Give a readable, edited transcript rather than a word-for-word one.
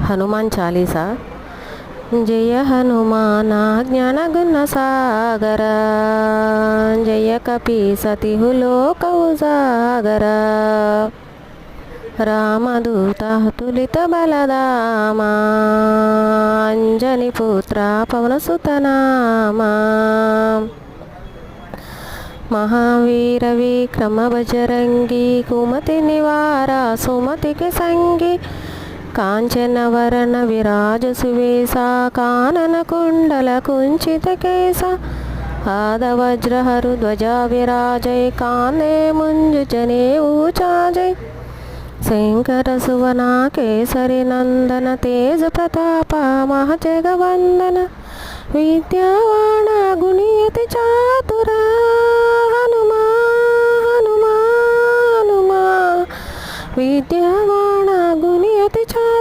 హనుమాన్ చాలీసా. జయ హనుమాన జ్ఞానగుణ సాగర, జయ కపి సతిహులోక ఉజాగర, రామదూత తులిత బలదామా, అంజని పుత్ర పవనసుతనామా, మహావీర విక్రమ బజరంగి, కుమతి నివార సుమతికి సంగి, కాంచన వరణ విరాజ సువేశ, కానన కుండల కుంచిత కేశ, పాదవజ్రహరు ధ్వజ విరాజై, కాందే ముంజుజనే ఊచాజై, శంకర సువన కేసరి నందన, తేజ ప్రతాప మహజగవందన, విద్యావాణ గుణియతి చాతురా, హనుమా హనుమా హనుమా, విద్య